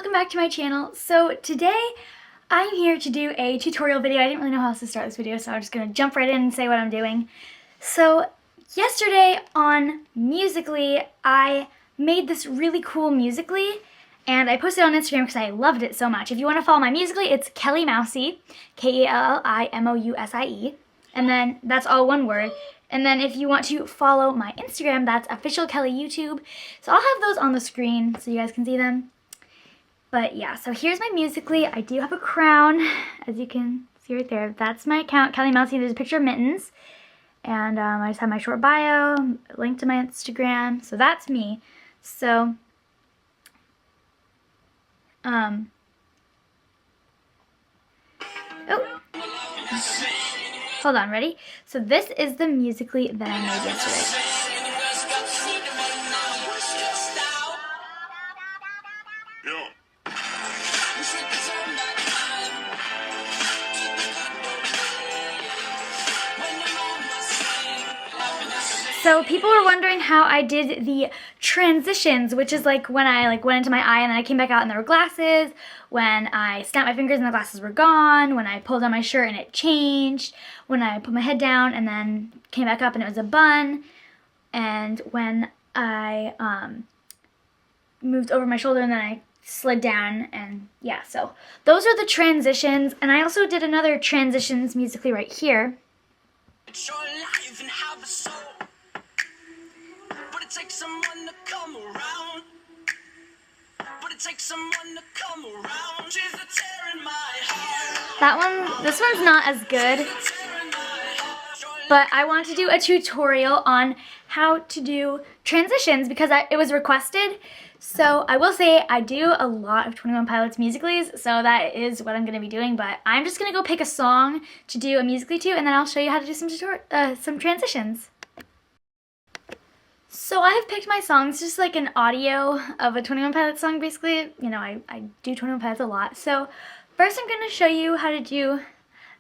welcome back to my channel. So today I'm here to do a tutorial video. I didn't really know how else to start this video, so I'm just gonna jump right in and say what I'm doing. So yesterday on Musical.ly, I made this really cool Musical.ly and I posted it on Instagram because I loved it so much. If you want to follow my Musical.ly, it's Kelly Mousie, Kellimouse, and then that's all one word. And then if you want to follow my Instagram, that's official Kelly YouTube. So I'll have those on the screen so you guys can see them. But yeah, so here's my Musical.ly. I do have a crown, as you can see right there. That's my account, Kelly Mousie. There's a picture of mittens. And I just have my short bio, link to my Instagram. So that's me. So, oh. Hold on, ready? So this is the Musical.ly that I made yesterday. So people were wondering how I did the transitions, which is like when I went into my eye and then I came back out and there were glasses, when I snapped my fingers and the glasses were gone, when I pulled down my shirt and it changed, when I put my head down and then came back up and it was a bun, and when I moved over my shoulder and then I slid down, and yeah, so those are the transitions. And I also did another transitions Musical.ly right here. It's your life and have a soul. But it takes someone to come around. But it takes someone to come around. She's a tear in my heart. This one's not as good. But I wanted to do a tutorial on how to do transitions because it was requested. So I will say I do a lot of 21 Pilots Musical.lys, so that is what I'm going to be doing. But I'm just going to go pick a song to do a Musical.ly to, and then I'll show you how to do some transitions. So I have picked my songs, just like an audio of a 21 Pilots song, basically. You know, I do 21 Pilots a lot. So first I'm going to show you how to do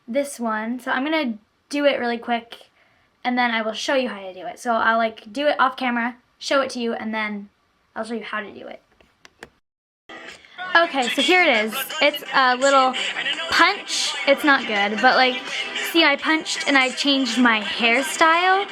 this one. So I'm going to do it really quick, and then I will show you how to do it. So I'll do it off camera, show it to you, and then I'll show you how to do it. Okay, so here it is. It's a little punch. It's not good, but see, I punched and I changed my hairstyle.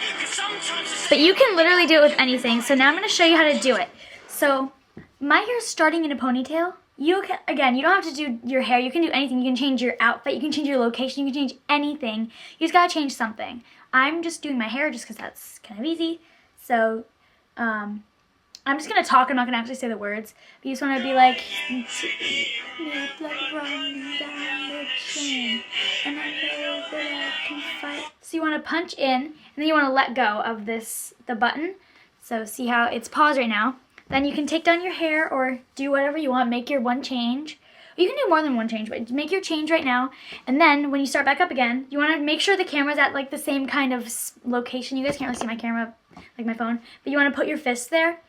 But you can literally do it with anything. So now I'm going to show you how to do it. So my hair is starting in a ponytail. You can, again, you don't have to do your hair. You can do anything. You can change your outfit. You can change your location. You can change anything. You just got to change something. I'm just doing my hair just because that's kind of easy. So, I'm just going to talk. I'm not going to actually say the words. But you just want to be like, so you want to punch in, and then you want to let go of the button. So see how it's paused right now. Then you can take down your hair or do whatever you want. Make your one change. You can do more than one change, but make your change right now. And then when you start back up again, you want to make sure the camera's at the same kind of location. You guys can't really see my camera, like my phone. But you want to put your fist there.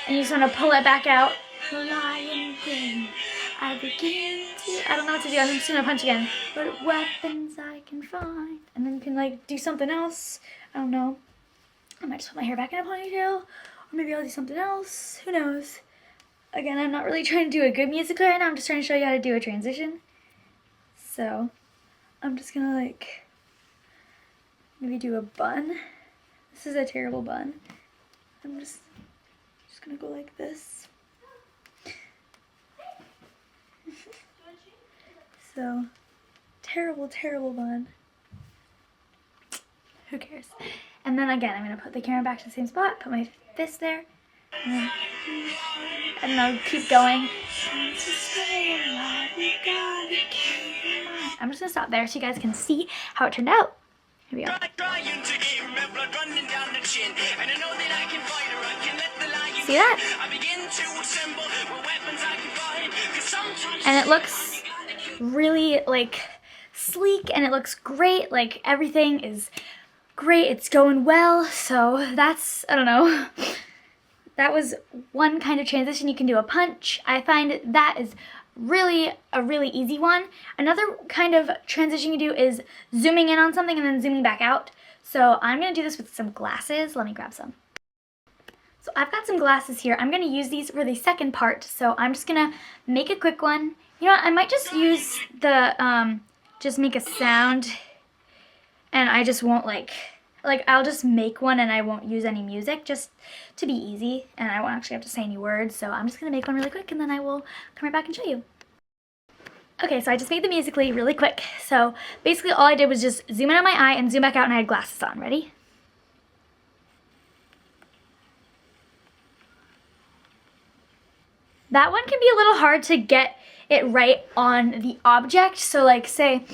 And you just want to pull it back out. Lion King, I begin to... I don't know what to do. I'm just going to punch again. What weapons I can find. And then you can do something else. I don't know. I might just put my hair back in a ponytail. Or maybe I'll do something else. Who knows? Again, I'm not really trying to do a good musical right now. I'm just trying to show you how to do a transition. So, I'm just going to maybe do a bun. This is a terrible bun. I'm just going to go like this. So, terrible, terrible bun. Who cares? And then again, I'm going to put the camera back to the same spot, put my fist there, and then I'll keep going. I'm just going to stop there so you guys can see how it turned out. Here we go. See that? And it looks really sleek, and it looks great. Everything is great. It's going well. So that's, I don't know. That was one kind of transition. You can do a punch. I find that is really a really easy one. Another kind of transition you do is zooming in on something and then zooming back out. So I'm going to do this with some glasses. Let me grab some. So I've got some glasses here. I'm going to use these for the second part, so I'm just going to make a quick one. You know what, I might just use the, just make a sound, and I just won't like I'll just make one and I won't use any music, just to be easy, and I won't actually have to say any words, so I'm just going to make one really quick, and then I will come right back and show you. Okay, so I just made the Musical.ly really quick. So basically all I did was just zoom in on my eye and zoom back out, and I had glasses on. Ready? That one can be a little hard to get it right on the object. So like say,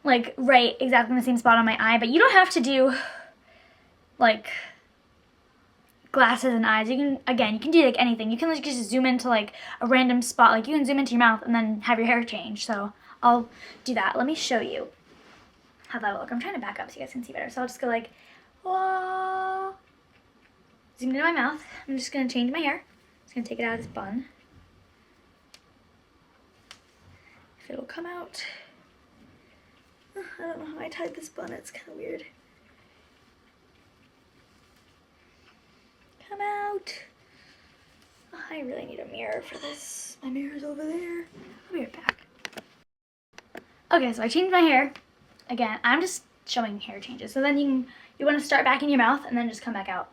like right exactly in the same spot on my eye, but you don't have to do like glasses and eyes. You can, again, you can do like anything. You can like just zoom into like a random spot. Like you can zoom into your mouth and then have your hair change. So I'll do that. Let me show you how that'll look. I'm trying to back up so you guys can see better. So I'll just go like, whoa. Zoom into my mouth. I'm just gonna change my hair. Just gonna take it out of this bun. If it'll come out. I don't know how I tied this bun. It's kind of weird. Come out. Oh, I really need a mirror for this. My mirror's over there. I'll be right back. Okay, so I changed my hair. Again, I'm just showing hair changes. So then you want to start back in your mouth and then just come back out.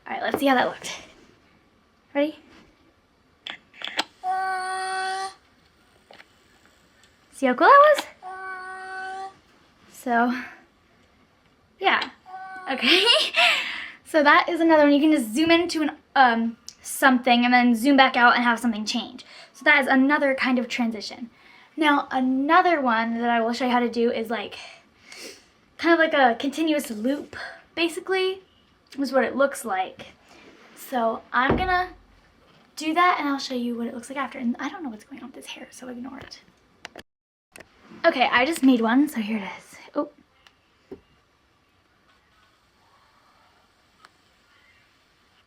All right, let's see how that looked. Ready? See how cool that was? So, yeah. Okay. So that is another one. You can just zoom into an something and then zoom back out and have something change. So that is another kind of transition. Now another one that I will show you how to do is like kind of like a continuous loop, basically, is what it looks like. So I'm gonna do that and I'll show you what it looks like after. And I don't know what's going on with this hair, so ignore it. Okay, I just made one, so here it is. Oh.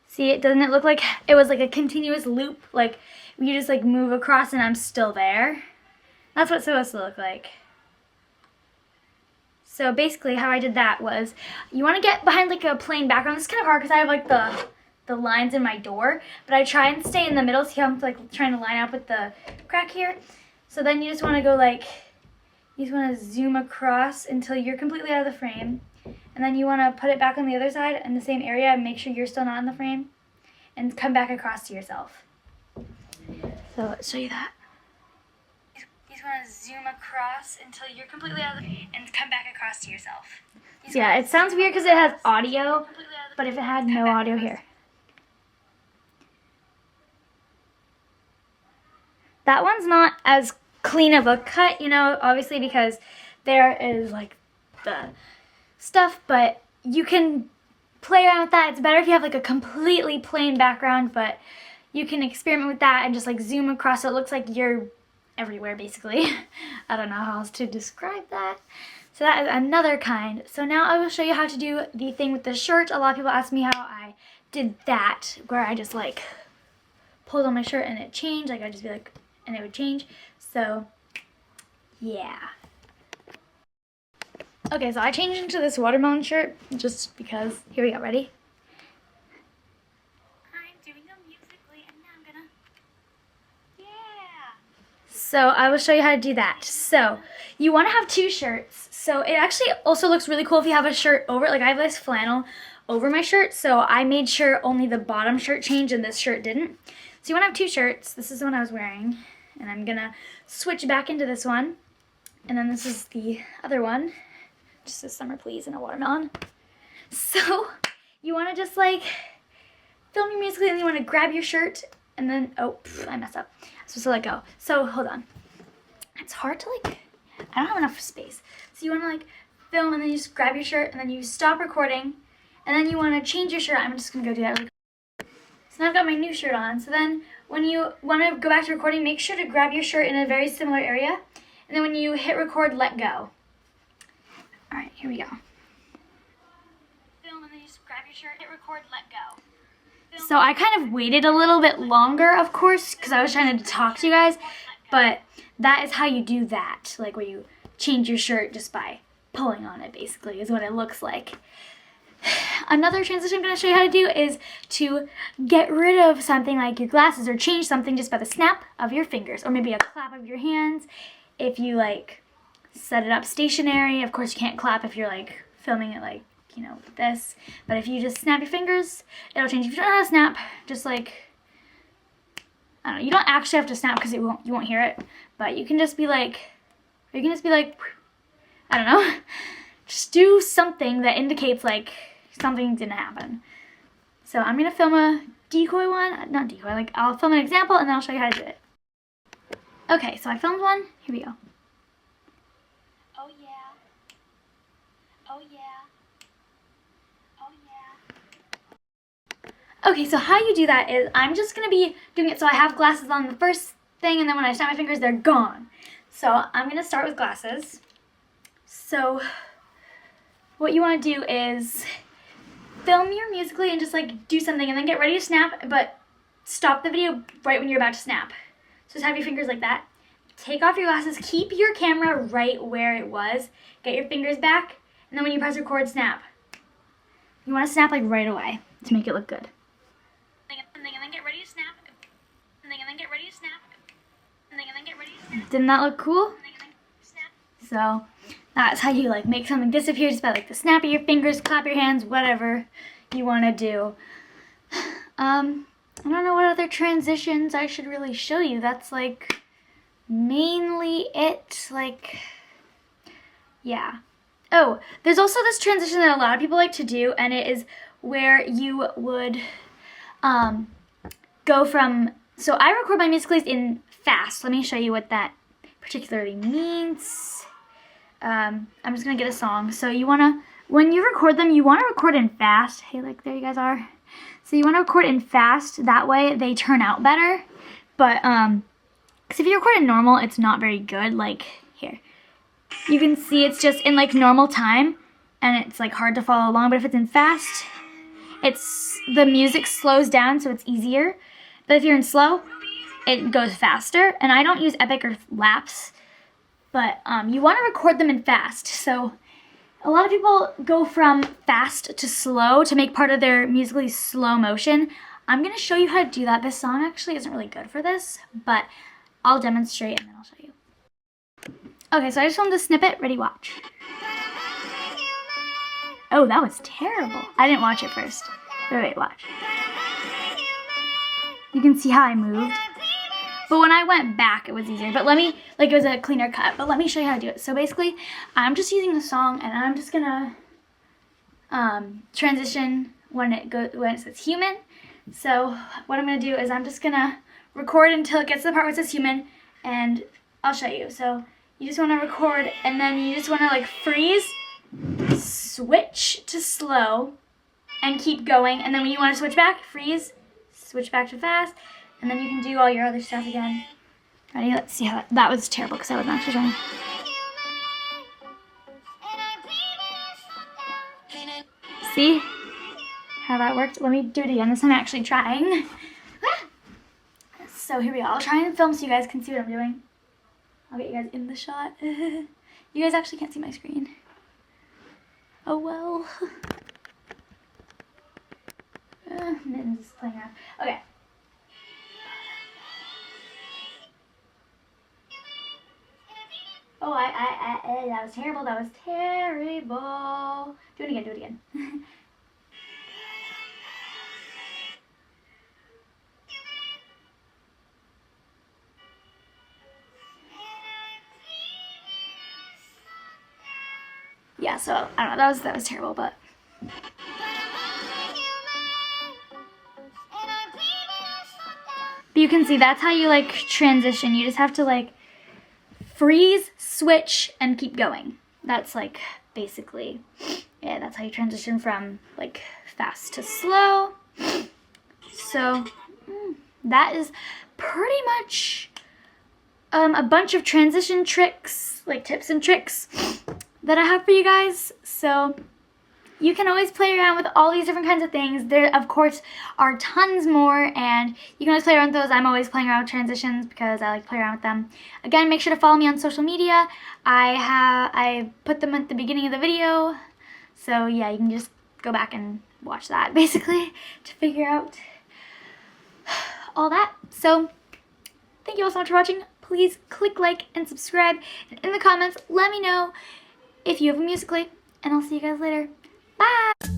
See, doesn't it look like it was like a continuous loop? Like you just like move across and I'm still there. That's what it's supposed to look like. So basically how I did that was, you want to get behind like a plain background. This is kind of hard because I have like the lines in my door, but I try and stay in the middle. See how I'm like trying to line up with the crack here? So then you just want to go like, you just want to zoom across until you're completely out of the frame. And then you want to put it back on the other side in the same area and make sure you're still not in the frame. And come back across to yourself. So let's show you that. You just want to zoom across until you're completely out of the frame and come back across to yourself. Yeah, it sounds weird because it has audio, but if it had no audio here. That one's not as clean of a cut, you know, obviously because there is like the stuff, but you can play around with that. It's better if you have like a completely plain background, but you can experiment with that and just like zoom across so it looks like you're everywhere basically. I don't know how else to describe that. So that is another kind. So now I will show you how to do the thing with the shirt. A lot of people ask me how I did that, where I just like pulled on my shirt and it changed. Like I'd just be like, and it would change. So yeah. Okay, so I changed into this watermelon shirt just because. Here we go, ready? I'm doing a Musical.ly and now I'm gonna, yeah. So I will show you how to do that. So you want to have two shirts. So it actually also looks really cool if you have a shirt over, like I have this flannel over my shirt. So I made sure only the bottom shirt changed and this shirt didn't. So you want to have two shirts. This is the one I was wearing. And I'm gonna switch back into this one. And then this is the other one. Just a summer please and a watermelon. So you want to just like film your Musical.ly and you want to grab your shirt and then, oh, I messed up. I'm supposed to let go. So hold on. It's hard to like, I don't have enough space. So you want to like film and then you just grab your shirt and then you stop recording and then you want to change your shirt. I'm just going to go do that really quick. So now I've got my new shirt on. So then when you want to go back to recording, make sure to grab your shirt in a very similar area. And then when you hit record, let go. All right, here we go. Film and then you just grab your shirt, hit record, let go. So I kind of waited a little bit longer, of course, because I was trying to talk to you guys, but that is how you do that, like where you change your shirt just by pulling on it, basically, is what it looks like. Another transition I'm going to show you how to do is to get rid of something like your glasses or change something just by the snap of your fingers or maybe a clap of your hands. If you like set it up stationary, of course you can't clap if you're like filming it like, you know, this. But if you just snap your fingers, it'll change. If you don't know how to snap, just like, I don't know, you don't actually have to snap because you won't hear it. But you can just be like, or you can just be like, I don't know, just do something that indicates like something didn't happen. So I'm gonna film a decoy one, not decoy, like I'll film an example and then I'll show you how to do it. Okay, so I filmed one, here we go. Oh yeah, oh yeah, oh yeah. Okay, so how you do that is I'm just gonna be doing it so I have glasses on the first thing and then when I snap my fingers, they're gone. So I'm gonna start with glasses. So what you wanna do is film your Musical.ly and just like do something and then get ready to snap, but stop the video right when you're about to snap. So just have your fingers like that. Take off your glasses, keep your camera right where it was, get your fingers back, and then when you press record, snap. You want to snap like right away to make it look good. And then get ready to snap. And then get ready to snap. And then get ready to snap. Didn't that look cool? So that's how you like make something disappear just by like the snap of your fingers, clap your hands, whatever you want to do. I don't know what other transitions I should really show you. That's like mainly it. Like, yeah. Oh, there's also this transition that a lot of people like to do, and it is where you would go from, so I record my Musical.lys in fast. Let me show you what that particularly means. I'm just gonna get a song. So you wanna, when you record them, you wanna record in fast. Hey, like there you guys are. So you wanna record in fast, that way they turn out better. But, cause if you record in normal, it's not very good. Like here, you can see it's just in like normal time and it's like hard to follow along. But if it's in fast, the music slows down so it's easier. But if you're in slow, it goes faster. And I don't use Epic or Lapse. But you want to record them in fast. So a lot of people go from fast to slow to make part of their Musical.ly slow motion. I'm going to show you how to do that. This song actually isn't really good for this, but I'll demonstrate and then I'll show you. Okay, so I just filmed a snippet. Ready, watch. Oh, that was terrible. I didn't watch it first. Wait, watch. You can see how I moved. But when I went back, it was easier. But let me, like it was a cleaner cut. But let me show you how to do it. So basically, I'm just using the song, and I'm just gonna transition when it says human. So what I'm gonna do is I'm just gonna record until it gets to the part where it says human, and I'll show you. So you just wanna record, and then you just wanna like freeze, switch to slow, and keep going. And then when you wanna switch back, freeze, switch back to fast. And then you can do all your other stuff again. Ready? Let's see how that was terrible because I wasn't actually trying. See how that worked? Let me do it again. This time I'm actually trying. So here we go. I'll try and film so you guys can see what I'm doing. I'll get you guys in the shot. You guys actually can't see my screen. Oh well. Mittens is playing around. Okay. Oh, that was terrible. That was terrible. Do it again. Do it again. Yeah. So I don't know. That was terrible, but. But you can see that's how you like transition. You just have to like freeze, switch, and keep going. That's like basically, yeah, that's how you transition from like fast to slow. So that is pretty much a bunch of transition tricks, like tips and tricks that I have for you guys. So you can always play around with all these different kinds of things. There, of course, are tons more, and you can always play around with those. I'm always playing around with transitions because I like to play around with them. Again, make sure to follow me on social media. I put them at the beginning of the video, so yeah, you can just go back and watch that basically to figure out all that. So thank you all so much for watching. Please click like and subscribe, and in the comments let me know if you have a Musical.ly, and I'll see you guys later. Bye!